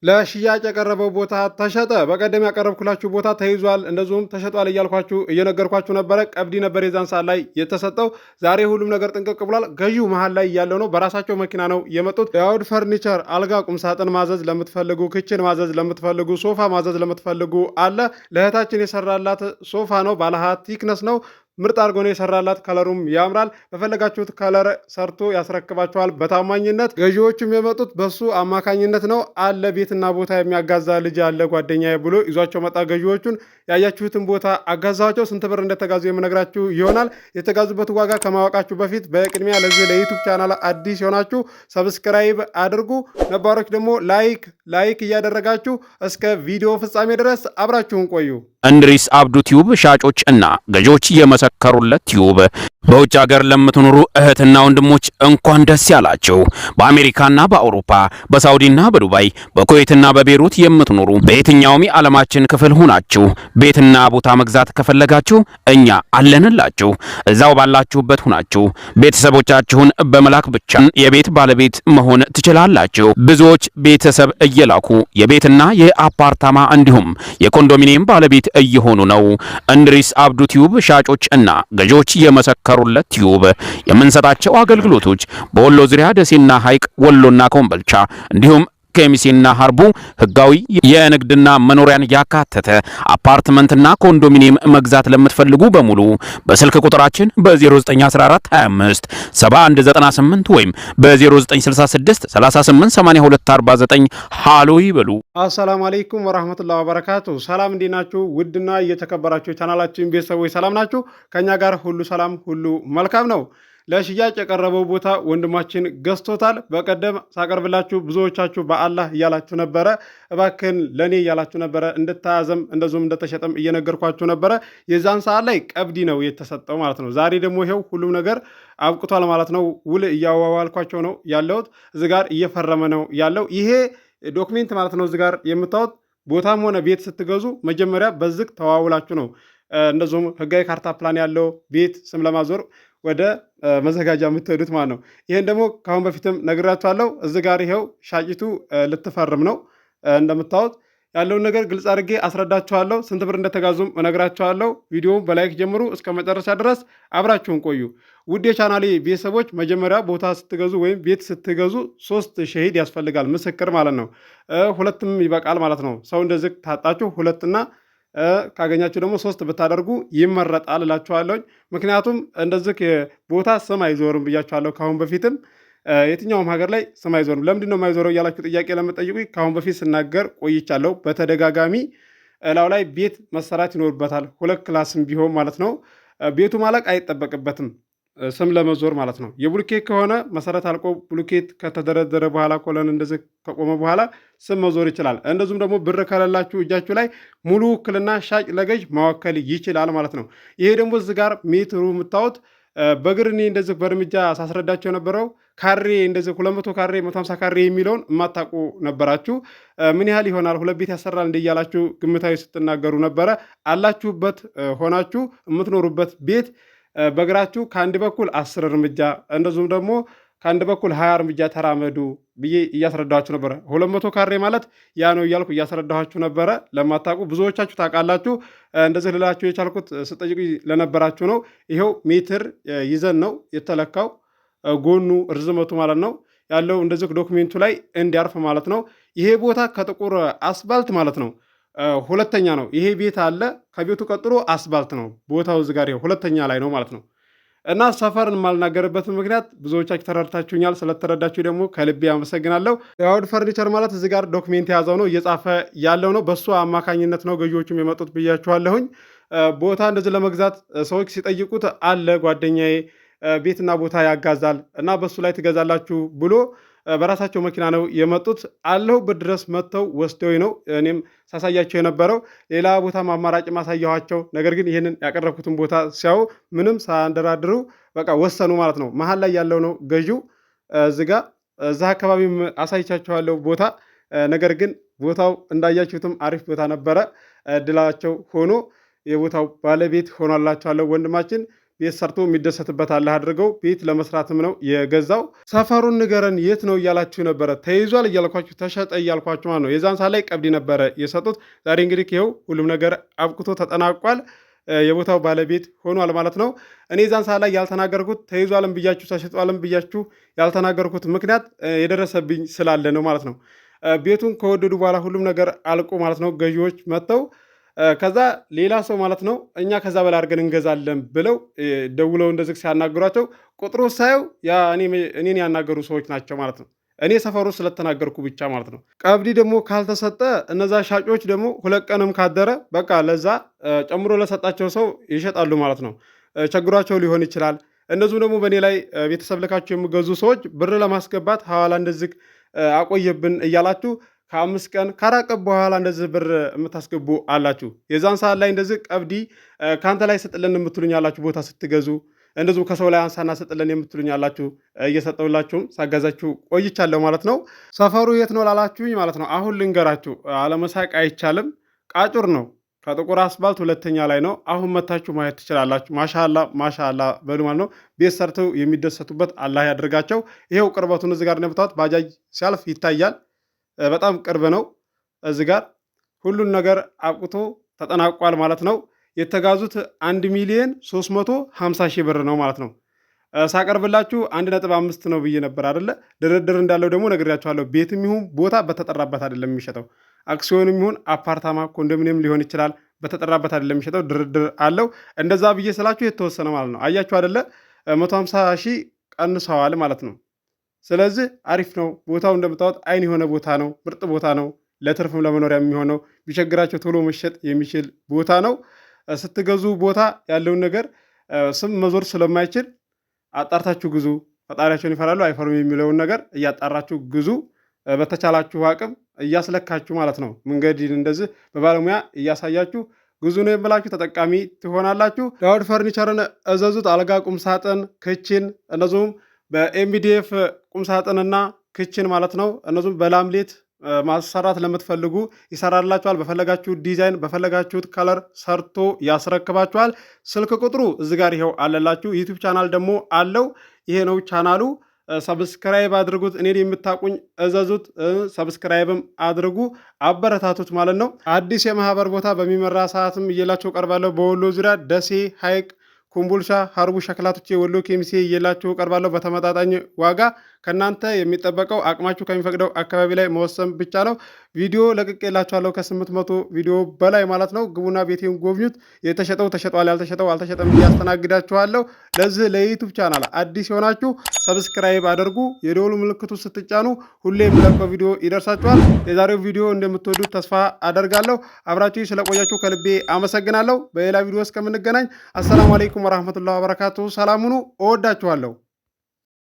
ለሽያጭ የቀረበው ቦታ ተሸጠ። በቀደም ያቀረብኩላችሁ ቦታ ተይዟል፣ እንደዚሁም ተሸጧል እያልኳችሁ እየነገርኳችሁ ነበረ። ቀብዲ ነበር የዛን ሰዓት ላይ የተሰጠው። ዛሬ ሁሉም ነገር ጥንቅቅ ብሏል። ገዢው መሀል ላይ ያለው ነው። በራሳቸው መኪና ነው የመጡት። የአውድ ፈርኒቸር አልጋ፣ ቁምሳጥን ማዘዝ ለምትፈልጉ፣ ክችን ማዘዝ ለምትፈልጉ፣ ሶፋ ማዘዝ ለምትፈልጉ አለ። ለእህታችን የሰራላት ሶፋ ነው። ባለሀት ቲክነስ ነው። ምርጥ አድርጎ ነው የሰራላት። ከለሩም ያምራል። በፈለጋችሁት ከለር ሰርቶ ያስረክባችኋል በታማኝነት። ገዢዎቹም የመጡት በሱ አማካኝነት ነው። አለ ቤትና ቦታ የሚያጋዛ ልጅ አለ ጓደኛዬ ብሎ ይዟቸው መጣ። ገዢዎቹን ያያችሁትን ቦታ አጋዛቸው። ስንት ብር እንደተጋዙ የምነግራችሁ ይሆናል። የተጋዙበት ዋጋ ከማወቃችሁ በፊት በቅድሚያ ለዚህ ለዩቱብ ቻናል አዲስ የሆናችሁ ሰብስክራይብ አድርጉ። ነባሮች ደግሞ ላይክ እያደረጋችሁ እስከ ቪዲዮ ፍጻሜ ድረስ አብራችሁን ቆዩ። እንድሪስ አብዱ ቲዩብ ሻጮች እና ገዢዎች የመሰከሩለት ቲዩብ። በውጭ ሀገር ለምትኖሩ እህትና ወንድሞች እንኳን ደስ ያላችሁ። በአሜሪካና በአውሮፓ በሳውዲና በዱባይ በኩዌትና በቤሩት የምትኖሩ በየትኛውም የዓለማችን ክፍል ሆናችሁ ቤትና ቦታ መግዛት ከፈለጋችሁ እኛ አለንላችሁ። እዛው ባላችሁበት ሆናችሁ ቤተሰቦቻችሁን በመላክ ብቻ የቤት ባለቤት መሆን ትችላላችሁ። ብዙዎች ቤተሰብ እየላኩ የቤትና የአፓርታማ እንዲሁም የኮንዶሚኒየም ባለቤት እየሆኑ ነው። እንድሪስ አብዱ ቲዩብ ሻጮች እና ገዢዎች የመሰከሩለት ቲዩብ። የምንሰጣቸው አገልግሎቶች በወሎ ዙሪያ ደሴና ሐይቅ፣ ወሎና ኮምቦልቻ እንዲሁም ከሚሴና ሀርቡ ህጋዊ የንግድና መኖሪያን ያካተተ አፓርትመንትና ኮንዶሚኒየም መግዛት ለምትፈልጉ በሙሉ በስልክ ቁጥራችን በ0914 25 7198 ወይም በ0966 388249 ሃሎ ይበሉ። አሰላሙ አለይኩም ወራህመቱላሂ ወበረካቱ። ሰላም እንዴት ናችሁ? ውድና እየተከበራችሁ ቻናላችን ቤተሰቦች ሰላም ናችሁ? ከኛ ጋር ሁሉ ሰላም፣ ሁሉ መልካም ነው። ለሽያጭ የቀረበው ቦታ ወንድማችን ገዝቶታል። በቀደም ሳቀርብላችሁ ብዙዎቻችሁ በአላህ እያላችሁ ነበረ፣ እባክን ለኔ እያላችሁ ነበረ። እንድታያዘም እንደዚሁም እንደተሸጠም እየነገርኳችሁ ነበረ። የዛን ሰዓት ላይ ቀብዲ ነው የተሰጠው ማለት ነው። ዛሬ ደግሞ ይሄው ሁሉም ነገር አብቅቷል ማለት ነው። ውል እያዋዋልኳቸው ነው ያለሁት። እዚህ ጋር እየፈረመ ነው ያለው። ይሄ ዶክሜንት ማለት ነው። እዚህ ጋር የምታዩት ቦታም ሆነ ቤት ስትገዙ መጀመሪያ በዝግ ተዋውላችሁ ነው እንደዚሁም ህጋዊ ካርታ ፕላን ያለው ቤት ስም ለማዞር ወደ መዘጋጃ የምትሄዱት ማለት ነው። ይህን ደግሞ ከአሁን በፊትም ነግራችኋለሁ። እዚህ ጋር ይኸው ሻጭቱ ልትፈርም ነው። እንደምታዩት ያለውን ነገር ግልጽ አድርጌ አስረዳችኋለሁ። ስንት ብር እንደተጋዙም እነግራችኋለሁ። ቪዲዮውን በላይክ ጀምሩ፣ እስከ መጨረሻ ድረስ አብራችሁን ቆዩ። ውድ የቻናሌ ቤተሰቦች መጀመሪያ ቦታ ስትገዙ ወይም ቤት ስትገዙ 3 ሸሂድ ያስፈልጋል፣ ምስክር ማለት ነው። 2ም ይበቃል ማለት ነው። ሰው እንደዚህ ታጣችሁ 2ና ካገኛችሁ ደግሞ 3 ብታደርጉ ይመረጣል እላችኋለሁ። ምክንያቱም እንደዚህ ቦታ ስም አይዞርም ብያችኋለሁ። ካሁን በፊትም የትኛውም ሀገር ላይ ስም አይዞርም። ለምንድን ነው የማይዞረው እያላችሁ ጥያቄ ለምትጠይቁ ካሁን በፊት ስናገር ቆይቻለሁ በተደጋጋሚ። እላው ላይ ቤት መሰራት ይኖርበታል፣ 2 ክላስም ቢሆን ማለት ነው። ቤቱ ማለቅ አይጠበቅበትም ስም ለመዞር ማለት ነው። የብሎኬት ከሆነ መሰረት አልቆ ብሎኬት ከተደረደረ በኋላ ኮለን እንደዚህ ከቆመ በኋላ ስም መዞር ይችላል። እንደዚሁም ደግሞ ብር ከሌላችሁ እጃችሁ ላይ ሙሉ ውክልና ሻጭ ለገዥ ማወከል ይችላል ማለት ነው። ይሄ ደግሞ እዚህ ጋር ሜትሩ የምታዩት በእግር እኔ እንደዚህ በእርምጃ ሳስረዳቸው የነበረው ካሬ እንደዚህ 200 ካሬ 150 ካሬ የሚለውን የማታውቁ ነበራችሁ። ምን ያህል ይሆናል 2 ቤት ያሰራል እንደያላችሁ ግምታዊ ስትናገሩ ነበረ። አላችሁበት ሆናችሁ የምትኖሩበት ቤት በእግራችሁ ከአንድ በኩል 10 እርምጃ እንደዚሁም ደግሞ ከአንድ በኩል 20 እርምጃ ተራመዱ ብዬ እያስረዳኋችሁ ነበረ። 200 ካሬ ማለት ያ ነው እያልኩ እያስረዳኋችሁ ነበረ። ለማታውቁ ብዙዎቻችሁ ታውቃላችሁ። እንደዚህ ልላችሁ የቻልኩት ስጠይቁ ለነበራችሁ ነው። ይኸው ሜትር ይዘን ነው የተለካው፣ ጎኑ ርዝመቱ ማለት ነው ያለው እንደዚህ ዶክሜንቱ ላይ እንዲያርፍ ማለት ነው። ይሄ ቦታ ከጥቁር አስፋልት ማለት ነው 2ኛ ነው። ይሄ ቤት አለ፣ ከቤቱ ቀጥሎ አስፋልት ነው ቦታው። እዚህ ጋር 2ኛ ላይ ነው ማለት ነው። እና ሰፈርን የማልናገርበት ምክንያት ብዙዎቻችሁ ተረድታችሁኛል። ስለተረዳችሁ ደግሞ ከልቤ አመሰግናለሁ። የአውድ ፈርኒቸር ማለት እዚህ ጋር ዶክሜንት የያዘው ነው፣ እየጻፈ ያለው ነው። በሱ አማካኝነት ነው ገዢዎቹም የመጡት ብያችኋለሁኝ። ቦታ እንደዚህ ለመግዛት ሰዎች ሲጠይቁት አለ ጓደኛዬ ቤትና ቦታ ያጋዛል እና በሱ ላይ ትገዛላችሁ ብሎ በራሳቸው መኪና ነው የመጡት። አለሁበት ድረስ መጥተው ወስደው ነው እኔም ሳሳያቸው የነበረው። ሌላ ቦታ አማራጭ ማሳያኋቸው። ነገር ግን ይህንን ያቀረብኩትን ቦታ ሲያዩ ምንም ሳንደራድሩ በቃ ወሰኑ ማለት ነው። መሀል ላይ ያለው ነው ገዢው። እዛ አካባቢም አሳይቻችኋለሁ ቦታ። ነገር ግን ቦታው እንዳያችሁትም አሪፍ ቦታ ነበረ። እድላቸው ሆኖ የቦታው ባለቤት ሆኗላችኋለሁ ወንድማችን። ቤት ሰርቶ የሚደሰትበት አላህ አድርገው። ቤት ለመስራትም ነው የገዛው። ሰፈሩን ንገረን የት ነው እያላችሁ ነበረ። ተይዟል እያልኳችሁ ተሸጠ እያልኳችሁ ማለት ነው። የዛን ሰዓት ላይ ቀብድ ነበረ የሰጡት። ዛሬ እንግዲህ ይኸው ሁሉም ነገር አብቅቶ ተጠናቋል። የቦታው ባለቤት ሆኗል ማለት ነው። እኔ ዛን ሰዓት ላይ ያልተናገርኩት ተይዟልም ብያችሁ ተሸጧልም ብያችሁ ያልተናገርኩት ምክንያት የደረሰብኝ ስላለ ነው ማለት ነው። ቤቱን ከወደዱ በኋላ ሁሉም ነገር አልቆ ማለት ነው ገዢዎች መጥተው ከዛ ሌላ ሰው ማለት ነው እኛ ከዛ በላይ አድርገን እንገዛለን ብለው ደውለው እንደዚህ ሲያናግሯቸው ቁጥሩ ሳየው እኔን ያናገሩ ሰዎች ናቸው ማለት ነው። እኔ ሰፈሩ ስለተናገርኩ ብቻ ማለት ነው። ቀብዲ ደግሞ ካልተሰጠ እነዛ ሻጮች ደግሞ 2 ቀንም ካደረ በቃ ለዛ ጨምሮ ለሰጣቸው ሰው ይሸጣሉ ማለት ነው። ቸግሯቸው ሊሆን ይችላል። እነዚሁም ደግሞ በእኔ ላይ ቤተሰብ ልካቸው የሚገዙ ሰዎች ብር ለማስገባት ሐዋላ እንደዚህ አቆየብን እያላችሁ ከ5 ቀን ከ4 ቀን በኋላ እንደዚህ ብር የምታስገቡ አላችሁ። የዛን ሰዓት ላይ እንደዚህ ቀብዲ ከአንተ ላይ ስጥልን የምትሉኝ አላችሁ ቦታ ስትገዙ። እንደዚሁ ከሰው ላይ አንሳና ስጥልን የምትሉኝ አላችሁ። እየሰጠሁላችሁም ሳገዛችሁ ቆይቻለሁ ማለት ነው። ሰፈሩ የት ነው ላላችሁኝ ማለት ነው አሁን ልንገራችሁ። አለመሳቅ አይቻልም። ቃጩር ነው። ከጥቁር አስፋልት 2ኛ ላይ ነው። አሁን መታችሁ ማየት ትችላላችሁ። ማሻላ ማሻላ በሉ ማለት ነው። ቤት ሰርተው የሚደሰቱበት አላህ ያደርጋቸው። ይሄው ቅርበቱን እዚህ ጋር እንደምታዩት ባጃጅ ሲያልፍ ይታያል። በጣም ቅርብ ነው። እዚህ ጋር ሁሉን ነገር አብቅቶ ተጠናቋል ማለት ነው። የተጋዙት 1,350,000 ብር ነው ማለት ነው። ሳቀርብላችሁ 1.5 ነው ብዬ ነበር አይደለ? ድርድር እንዳለው ደግሞ ነግሬያችኋለሁ። ቤትም ይሁን ቦታ በተጠራበት አይደለም የሚሸጠው። አክሲዮንም ይሁን አፓርታማ ኮንዶሚኒየም ሊሆን ይችላል። በተጠራበት አይደለም የሚሸጠው፣ ድርድር አለው። እንደዛ ብዬ ስላችሁ የተወሰነ ማለት ነው። አያችሁ አይደለ? 150,000 ቀንሰዋል ማለት ነው። ስለዚህ አሪፍ ነው ቦታው። እንደምታዩት አይን የሆነ ቦታ ነው። ምርጥ ቦታ ነው። ለትርፍም ለመኖሪያ የሚሆነው ቢቸግራቸው ቶሎ መሸጥ የሚችል ቦታ ነው። ስትገዙ ቦታ ያለውን ነገር ስም መዞር ስለማይችል አጣርታችሁ ግዙ። ፈጣሪያቸውን ይፈራሉ አይፈሩም የሚለውን ነገር እያጣራችሁ ግዙ። በተቻላችሁ አቅም እያስለካችሁ ማለት ነው። መንገድ እንደዚህ በባለሙያ እያሳያችሁ ግዙ ነው የምላችሁ። ተጠቃሚ ትሆናላችሁ። ዳውድ ፈርኒቸርን እዘዙት። አልጋ፣ ቁምሳጥን፣ ክችን እነዚሁም በኤምዲኤፍ ቁምሳጥንና ክችን ማለት ነው። እነዚሁም በላምሌት ማሰራት ለምትፈልጉ ይሰራላችኋል። በፈለጋችሁት ዲዛይን በፈለጋችሁት ከለር ሰርቶ ያስረክባችኋል። ስልክ ቁጥሩ እዚህ ጋር ይኸው አለላችሁ። ዩቲዩብ ቻናል ደግሞ አለው። ይሄ ነው ቻናሉ። ሰብስክራይብ አድርጉት። እኔን የምታቁኝ እዘዙት፣ ሰብስክራይብም አድርጉ፣ አበረታቱት ማለት ነው። አዲስ የማህበር ቦታ በሚመራ ሰዓትም እየላችሁ ቀርባለሁ። በወሎ ዙሪያ ደሴ፣ ሐይቅ፣ ኩምቡልሻ፣ ሀርቡ፣ ሸክላቶቼ፣ ወሎ ኬሚሴ እየላችሁ ቀርባለሁ በተመጣጣኝ ዋጋ። ከእናንተ የሚጠበቀው አቅማችሁ ከሚፈቅደው አካባቢ ላይ መወሰን ብቻ ነው። ቪዲዮ ለቅቄላችኋለሁ ከ800 ቪዲዮ በላይ ማለት ነው። ግቡና ቤቴን ጎብኙት። የተሸጠው ተሸጧል፣ ያልተሸጠው አልተሸጠም እያስተናግዳችኋለሁ። ለዚህ ለዩቱብ ቻናል አዲስ የሆናችሁ ሰብስክራይብ አድርጉ። የደወሉ ምልክቱ ስትጫኑ ሁሌ የምለቀው ቪዲዮ ይደርሳችኋል። የዛሬው ቪዲዮ እንደምትወዱት ተስፋ አደርጋለሁ። አብራችሁ ስለቆያችሁ ከልቤ አመሰግናለሁ። በሌላ ቪዲዮ እስከምንገናኝ አሰላሙ አለይኩም ወራህመቱላሂ ወበረካቱሁ። ሰላም ሁኑ። እወዳችኋለሁ።